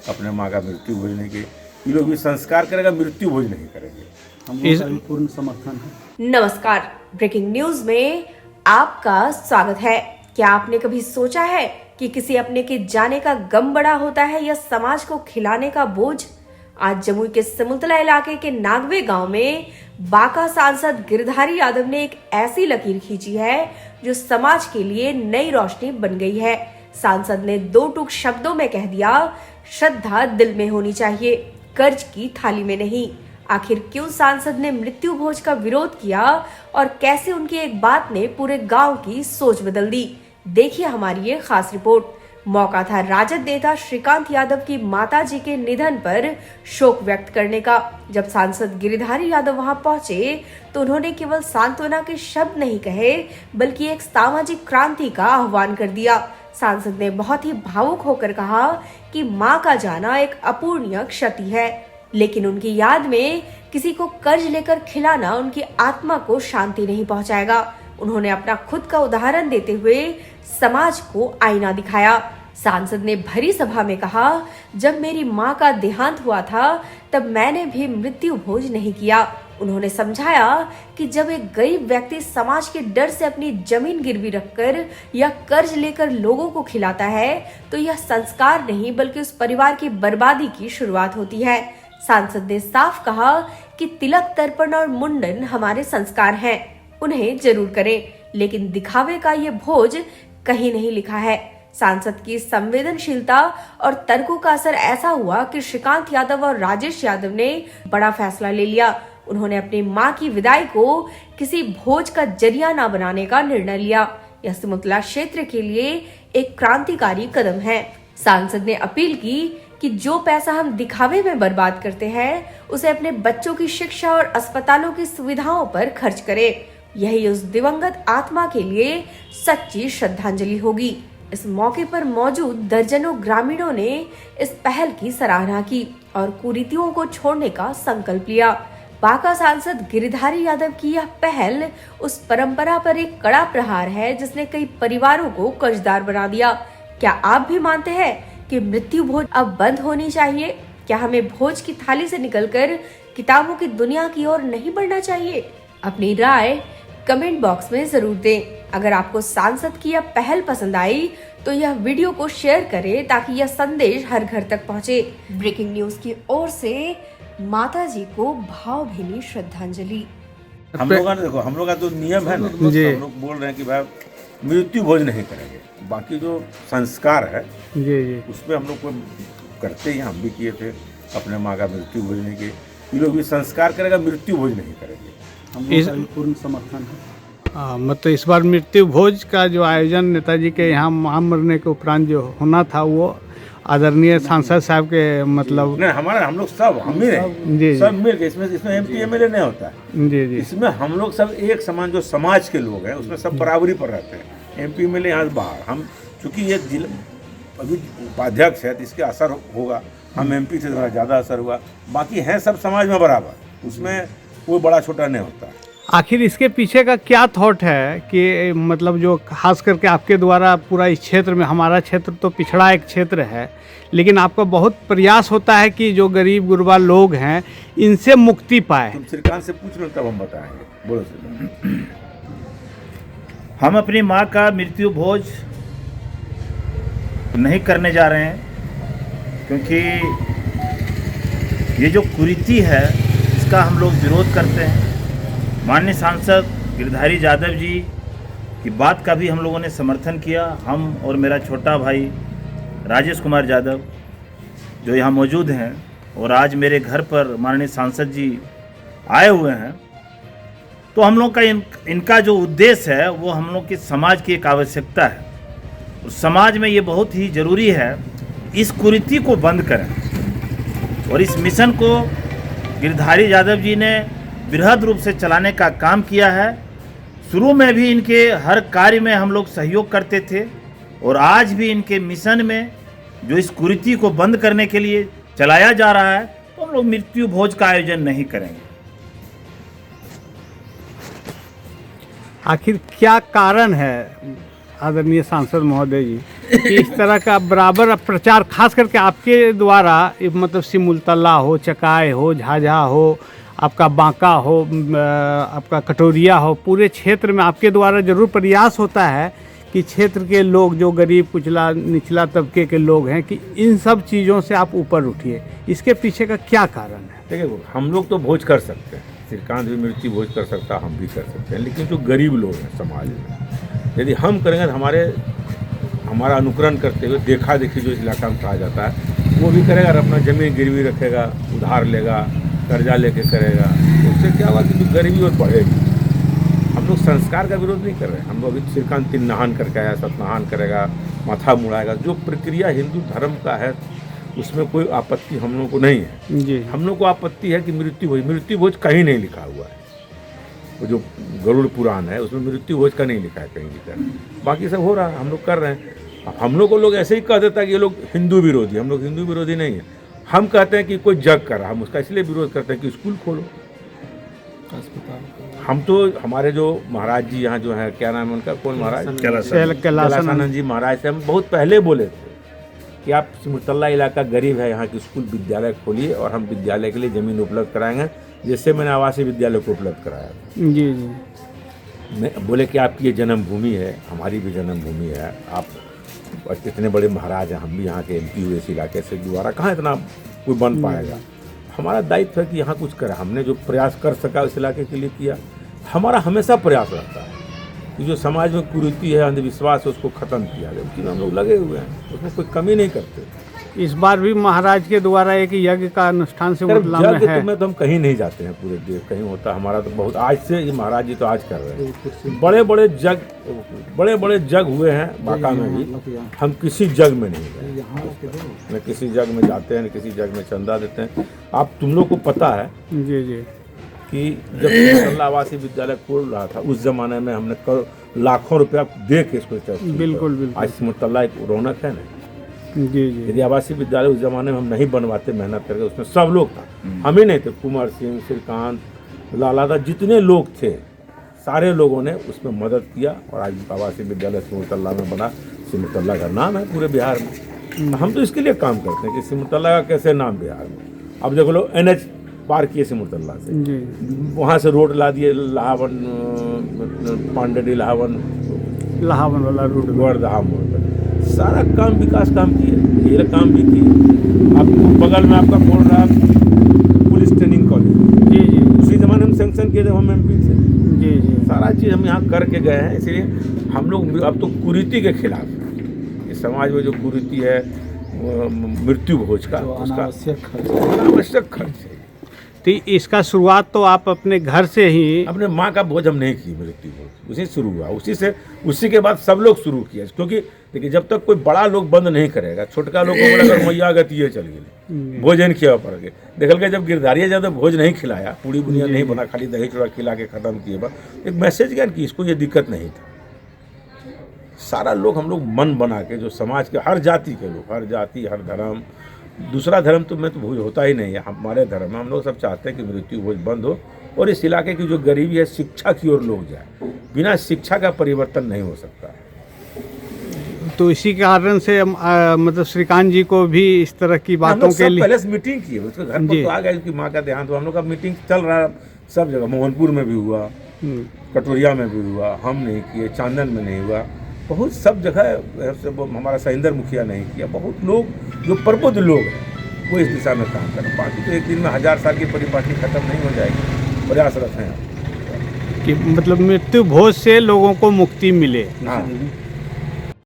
अपने माँ का मृत्यु भोज नहीं किए। ये लोग भी संस्कार करेगा, मृत्यु भोज नहीं करेंगे। हम लोग का भी पूर्ण समर्थन है। नमस्कार, ब्रेकिंग न्यूज में आपका स्वागत है। क्या आपने कभी सोचा है कि किसी अपने के जाने का गम बड़ा होता है या समाज को खिलाने का बोझ? आज जमुई के सिमुलतला इलाके के नागवे गांव में बांका सांसद गिरधारी यादव ने एक ऐसी लकीर खींची है जो समाज के लिए नई रोशनी बन गई है। सांसद ने दो टूक शब्दों में कह दिया, श्रद्धा दिल में होनी चाहिए, कर्ज की थाली में नहीं। आखिर क्यों सांसद ने मृत्यु भोज का विरोध किया और कैसे उनकी एक बात ने पूरे गांव की सोच बदल दी? देखिए हमारी ये खास रिपोर्ट। मौका था राजद नेता श्रीकांत यादव की माताजी के निधन पर शोक व्यक्त करने का। जब सांसद गिरधारी यादव वहां पहुंचे तो उन्होंने केवल सांत्वना के शब्द नहीं कहे, बल्कि एक सामाजिक क्रांति का आह्वान कर दिया। सांसद ने बहुत ही भावुक होकर कहा कि मां का जाना एक अपूर्णीय क्षति है, लेकिन उनकी याद में किसी को कर्ज लेकर खिलाना उनकी आत्मा को शांति नहीं पहुंचाएगा। उन्होंने अपना खुद का उदाहरण देते हुए समाज को आईना दिखाया। सांसद ने भरी सभा में कहा, जब मेरी मां का देहांत हुआ था तब मैंने भी मृत्यु भोज नहीं किया। उन्होंने समझाया कि जब एक गरीब व्यक्ति समाज के डर से अपनी जमीन गिरवी रखकर या कर्ज लेकर लोगों को खिलाता है तो यह संस्कार नहीं बल्कि उस परिवार की बर्बादी की शुरुआत होती है। सांसद ने साफ कहा कि तिलक, तर्पण और मुंडन हमारे संस्कार हैं, उन्हें जरूर करें, लेकिन दिखावे का ये भोज कहीं नहीं लिखा है। सांसद की संवेदनशीलता और तर्कों का असर ऐसा हुआ कि श्रीकांत यादव और राजेश यादव ने बड़ा फैसला ले लिया। उन्होंने अपनी मां की विदाई को किसी भोज का जरिया न बनाने का निर्णय लिया। यह सिमुलतला क्षेत्र के लिए एक क्रांतिकारी कदम है। सांसद ने अपील की कि जो पैसा हम दिखावे में बर्बाद करते हैं उसे अपने बच्चों की शिक्षा और अस्पतालों की सुविधाओं पर खर्च करें। यही उस दिवंगत आत्मा के लिए सच्ची श्रद्धांजलि होगी। इस मौके पर मौजूद दर्जनों ग्रामीणों ने इस पहल की सराहना की और कुरीतियों को छोड़ने का संकल्प लिया। बांका सांसद गिरधारी यादव की यह पहल उस परंपरा पर एक कड़ा प्रहार है जिसने कई परिवारों को कर्जदार बना दिया। क्या आप भी मानते हैं कि मृत्यु भोज अब बंद होनी चाहिए? क्या हमें भोज की थाली से निकलकर किताबों की दुनिया की ओर नहीं बढ़ना चाहिए? अपनी राय कमेंट बॉक्स में जरूर दें। अगर आपको सांसद की यह पहल पसंद आई तो यह वीडियो को शेयर करें ताकि यह संदेश हर घर तक पहुंचे। ब्रेकिंग न्यूज की ओर से माताजी को भावभीनी श्रद्धांजलि। हम लोग का देखो, हम लोग का तो नियम है ना, हम लोग बोल रहे हैं कि भाई मृत्यु भोज नहीं करेंगे। बाकी जो संस्कार है जी उसमें हम लोग को करते ही, हम भी किए थे, अपने माँ का मृत्यु भोज नहीं किए। ये लोग भी संस्कार करेगा, मृत्यु भोज नहीं करेंगे। हम लोग का भी पूर्ण समर्थन है। मतलब इस बार मृत्यु भोज का जो आयोजन नेताजी के यहाँ महामरने के उपरांत जो होना था वो आदरणीय सांसद साहब के मतलब नहीं, हमारा हम लोग सब हम ही जी सब मिल के, इसमें एमपी एमएलए नहीं होता है। जी जी इसमें हम लोग सब एक समान, जो समाज के लोग हैं उसमें सब बराबरी पर रहते हैं। एमपी एमएलए यहाँ बाहर, हम चूँकि ये जिला अभी उपाध्यक्ष है तो इसके असर होगा। हम एमपी से थोड़ा ज़्यादा असर हुआ, बाकी हैं सब समाज में बराबर, उसमें कोई बड़ा छोटा नहीं होता है। आखिर इसके पीछे का क्या थॉट है कि मतलब जो खास करके आपके द्वारा पूरा इस क्षेत्र में, हमारा क्षेत्र तो पिछड़ा एक क्षेत्र है, लेकिन आपका बहुत प्रयास होता है कि जो गरीब गुरबा लोग हैं इनसे मुक्ति पाए। तुम श्रीकांत से पूछ लो तब हम बताएंगे। बोलो श्रीकांत। हम अपनी माँ का मृत्यु भोज नहीं करने जा रहे हैं क्योंकि ये जो कुरीति है इसका हम लोग विरोध करते हैं। माननीय सांसद गिरधारी यादव जी की बात का भी हम लोगों ने समर्थन किया। हम और मेरा छोटा भाई राजेश कुमार यादव जो यहाँ मौजूद हैं और आज मेरे घर पर माननीय सांसद जी आए हुए हैं, तो हम लोग का इनका जो उद्देश्य है वो हम लोग के समाज की एक आवश्यकता है और समाज में ये बहुत ही ज़रूरी है इस कुरीति को बंद करें। और इस मिशन को गिरधारी यादव जी ने बृहद रूप से चलाने का काम किया है। शुरू में भी इनके हर कार्य में हम लोग सहयोग करते थे और आज भी इनके मिशन में जो इस कुरीति को बंद करने के लिए चलाया जा रहा है, तो हम लोग मृत्यु भोज का आयोजन नहीं करेंगे। आखिर क्या कारण है आदरणीय सांसद महोदय जी कि इस तरह का बराबर प्रचार खास करके आपके द्वारा मतलब सिमुलतला हो, चकाय हो, झाझा हो, आपका बांका हो, आपका कटोरिया हो, पूरे क्षेत्र में आपके द्वारा जरूर प्रयास होता है कि क्षेत्र के लोग जो गरीब कुचला निचला तबके के लोग हैं कि इन सब चीज़ों से आप ऊपर उठिए। इसके पीछे का क्या कारण है? देखिए, हम लोग तो भोज कर सकते हैं, श्रीकांत भी मृत्यु भोज कर सकता है, हम भी कर सकते हैं, लेकिन जो गरीब लोग हैं समाज में, यदि हम करेंगे तो हमारा अनुकरण करते हुए देखा देखी जो इस इलाका में कहा जाता है वो भी करेगा और अपना ज़मीन गिरवी रखेगा, उधार लेगा, कर्जा लेके करेगा, तो उससे क्या होगा कि जो गरीबी और बढ़ेगी। हम लोग संस्कार का विरोध नहीं कर रहे हैं। हम लोग अभी श्रीकांत तीन नहान करके आया, सतनहान करेगा, माथा मुड़ाएगा, जो प्रक्रिया हिंदू धर्म का है उसमें कोई आपत्ति हम लोगों को नहीं है जी। हम लोग को आपत्ति है कि मृत्यु भोज कहीं नहीं लिखा हुआ है। वो जो गरुड़ पुराण है उसमें मृत्यु भोज का नहीं लिखा है, कहीं लिखा है। बाकी सब हो रहा है, हम लोग कर रहे हैं। अब हम लोग को लोग ऐसे ही कह देता है कि ये लोग हिंदू विरोधी। हम लोग हिंदू विरोधी नहीं है। हम कहते हैं कि कोई जग कर रहा, हम उसका इसलिए विरोध करते हैं कि स्कूल खोलो, अस्पताल। हम तो हमारे जो महाराज जी यहाँ जो है, क्या नाम है उनका, कौन महाराज, कैलासानंद जी महाराज से हम बहुत पहले बोले थे कि आप सिमुलतला इलाका गरीब है, यहाँ की स्कूल विद्यालय खोलिए और हम विद्यालय के लिए ज़मीन उपलब्ध कराएंगे, जिससे मैंने आवासीय विद्यालय को उपलब्ध कराया। जी जी। मैं बोले कि आपकी ये जन्मभूमि है, हमारी भी जन्मभूमि है, आप इतने बड़े महाराज हैं, हम भी यहाँ के MP हुए इस इलाके से, दोबारा कहाँ इतना कोई बन पाएगा। हमारा दायित्व है कि यहाँ कुछ करें। हमने जो प्रयास कर सका इस इलाके के लिए किया। हमारा हमेशा प्रयास रहता है कि जो समाज में कुरीति है, अंधविश्वास है, उसको ख़त्म किया जाए। उसमें हम लोग लगे हुए हैं, उसमें कोई कमी नहीं करते। इस बार भी महाराज के द्वारा एक यज्ञ का अनुष्ठान से मतलब यज्ञ है। तो हम कहीं नहीं जाते हैं, पूरे देश कहीं होता हमारा तो बहुत आज से ये महाराज जी तो आज कर रहे हैं। बड़े बड़े जग हुए हैं बांका में भी, हम किसी जग में नहीं गए। न किसी जग में जाते हैं, न किसी जग में चंदा देते हैं। आप तुम लोग को पता है जी जी कि जब सिमुलतला आवासीय विद्यालय खोल रहा था उस जमाने में हमने लाखों रुपया दे के इसको बिल्कुल बिल्कुल। आज सिमुलतला एक रौनक है ना। जी जी। यदि आवासीय विद्यालय उस जमाने में हम नहीं बनवाते मेहनत करके, उसमें सब लोग था, हम ही नहीं थे, कुमार सिंह, श्रीकांत, लालादा, जितने लोग थे सारे लोगों ने उसमें मदद किया और आज आवासीय विद्यालय सिमुलतला में बना। सिमुलतला का नाम है पूरे बिहार में। हम तो इसके लिए काम करते हैं कि सिमुलतला का कैसे नाम बिहार में। अब देखो लो NH पार किए सिमुलतला से, वहाँ से रोड ला दिए, लाहवन, पांडेडी लाहवन वाला रोड, वर्धा मोड़ पर सारा काम, विकास काम किए, ये काम भी किए। अब बगल में आपका बोल रहा पुलिस ट्रेनिंग कॉलेज, जी जी, उसी जमाने में सेंक्शन किए जब हम MP थे। जी जी, सारा चीज़ हम यहाँ करके गए हैं। इसलिए हम लोग अब तो कुरीति के खिलाफ हैं। इस समाज में जो कुरीति है मृत्यु भोज का, उसका अनावश्यक खर्च है। तो इसका शुरुआत तो आप अपने घर से ही, अपने माँ का भोज हम नहीं की, मृत्यु भोज उसी शुरू हुआ, उसी के बाद सब लोग शुरू किया। क्योंकि देखिए जब तक कोई बड़ा लोग बंद नहीं करेगा, छोटका लोग को बोला मैया गतिये चल गई, भोजन खिया पड़ गए। देखल के जब गिरधारिया ज़्यादा भोज नहीं खिलाया, पूरी बुनिया नहीं बना, खाली दही चूड़ा खिला के ख़त्म किए, बस एक मैसेज गया कि इसको ये दिक्कत नहीं था। सारा लोग हम लोग मन बना के, जो समाज के हर जाति के लोग, हर जाति, हर धर्म, दूसरा धर्म तो में तो भोज होता ही नहीं है। हमारे धर्म में हम लोग सब चाहते हैं कि मृत्यु भोज बंद हो और इस इलाके की जो गरीबी है शिक्षा की ओर लोग जाए। बिना शिक्षा का परिवर्तन नहीं हो सकता है। तो इसी कारण से मतलब श्रीकांत जी को भी इस तरह की बातों के लिए पहले से मीटिंग की, उसके घर पर तो आ गया, उसकी माँ का देहांत हुआ। हम लोग का मीटिंग चल रहा है सब जगह, मोहनपुर में भी हुआ, कटोरिया में भी हुआ, हम नहीं किए, चांदन में नहीं हुआ, बहुत सब जगह हमारा सहिंदर मुखिया नहीं किया। बहुत लोग जो प्रबुद्ध लोग हैं वो इस दिशा में काम कर रहे हैं। बाकी तो एक दिन में 1000 साल की परिपाटी खत्म नहीं हो जाएगी, प्रयासरत हैं कि मतलब मृत्यु भोज से लोगों को मुक्ति मिले। हाँ,